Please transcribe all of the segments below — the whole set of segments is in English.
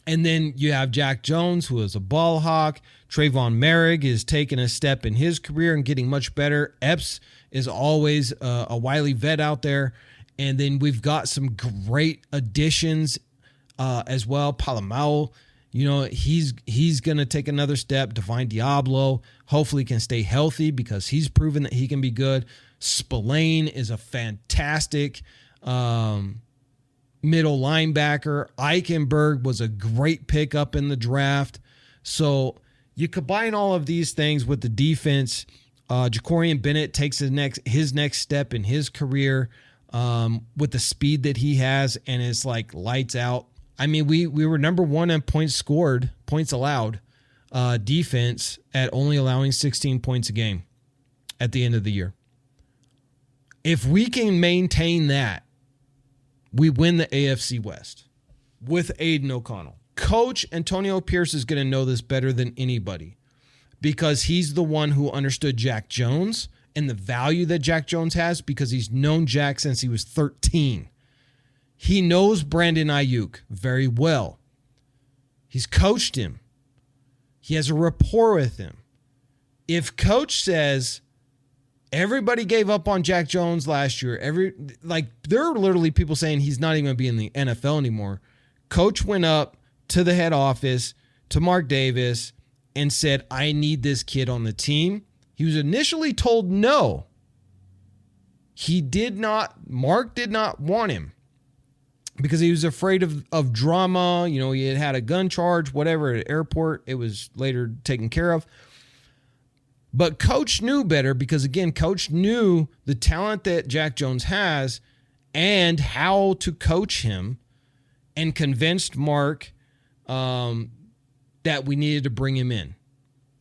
And then you have Jack Jones, who is a ball hawk. Trayvon Merrick is taking a step in his career and getting much better. Epps is always a wily vet out there. And then we've got some great additions as well. Palomau, he's going to take another step. Divine Diablo hopefully can stay healthy because he's proven that he can be good. Spillane is a fantastic middle linebacker. Eichenberg was a great pickup in the draft. So you combine all of these things with the defense. Jacorian Bennett takes his next step in his career with the speed that he has, and it's like lights out. I mean, we were number one in points allowed defense at only allowing 16 points a game at the end of the year. If we can maintain that, we win the AFC West with Aiden O'Connell. Coach Antonio Pierce is going to know this better than anybody because he's the one who understood Jack Jones and the value that Jack Jones has because he's known Jack since he was 13. He knows Brandon Ayuk very well. He's coached him. He has a rapport with him. If Coach says, everybody gave up on Jack Jones last year. There are literally people saying he's not even going to be in the NFL anymore. Coach went up to the head office, to Mark Davis, and said, I need this kid on the team. He was initially told no. Mark did not want him because he was afraid of drama. He had a gun charge, whatever, at the airport. It was later taken care of. But Coach knew better because, again, Coach knew the talent that Jack Jones has and how to coach him and convinced Mark that we needed to bring him in.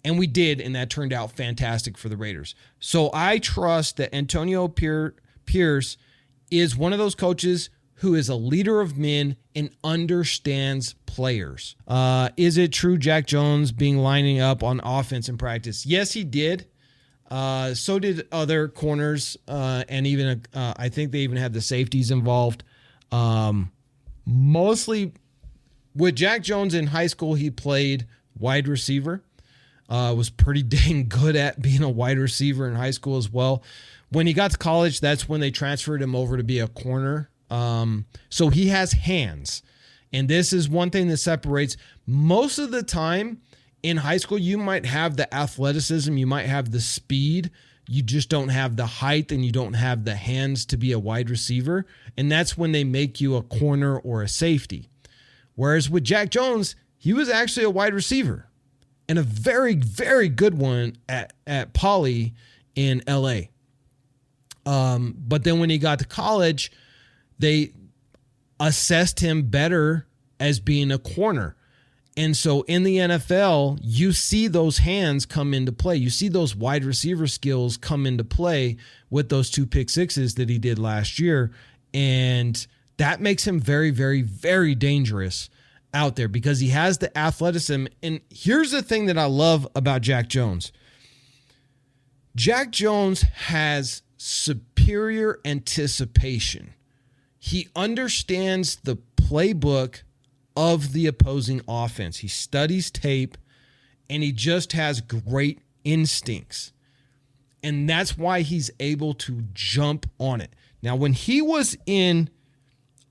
And we did, and that turned out fantastic for the Raiders. So I trust that Antonio Pierce is one of those coaches who is a leader of men and understands players. Is it true Jack Jones lining up on offense in practice? Yes, he did. So did other corners, and even I think they even had the safeties involved. Mostly with Jack Jones in high school, he played wide receiver. Was pretty dang good at being a wide receiver in high school as well. When he got to college, that's when they transferred him over to be a corner. So he has hands. And this is one thing that separates. Most of the time in high school, you might have the athleticism, you might have the speed, you just don't have the height and you don't have the hands to be a wide receiver. And that's when they make you a corner or a safety. Whereas with Jack Jones, he was actually a wide receiver and a very, very good one at Poly in LA. But then when he got to college, they assessed him better as being a corner. And so in the NFL, you see those hands come into play. You see those wide receiver skills come into play with those 2 pick sixes that he did last year. And that makes him very, very, very dangerous out there because he has the athleticism. And here's the thing that I love about Jack Jones. Jack Jones has superior anticipation. He understands the playbook of the opposing offense. He studies tape, and he just has great instincts. And that's why he's able to jump on it. Now, when he was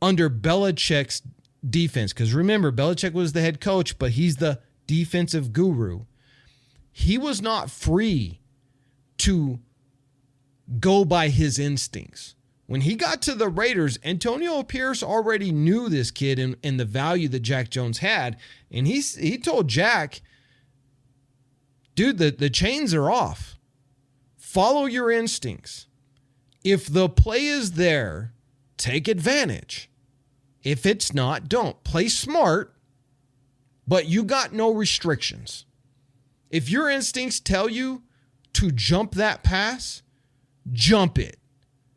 under Belichick's defense, because remember, Belichick was the head coach, but he's the defensive guru. He was not free to go by his instincts. When he got to the Raiders, Antonio Pierce already knew this kid and the value that Jack Jones had. And he told Jack, dude, the chains are off. Follow your instincts. If the play is there, take advantage. If it's not, don't. Play smart, but you got no restrictions. If your instincts tell you to jump that pass, jump it.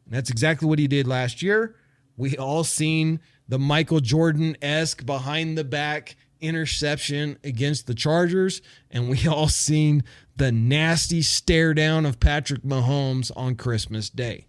And that's exactly what he did last year. We all seen the Michael Jordan-esque behind the back interception against the Chargers, and we all seen the nasty stare down of Patrick Mahomes on Christmas Day.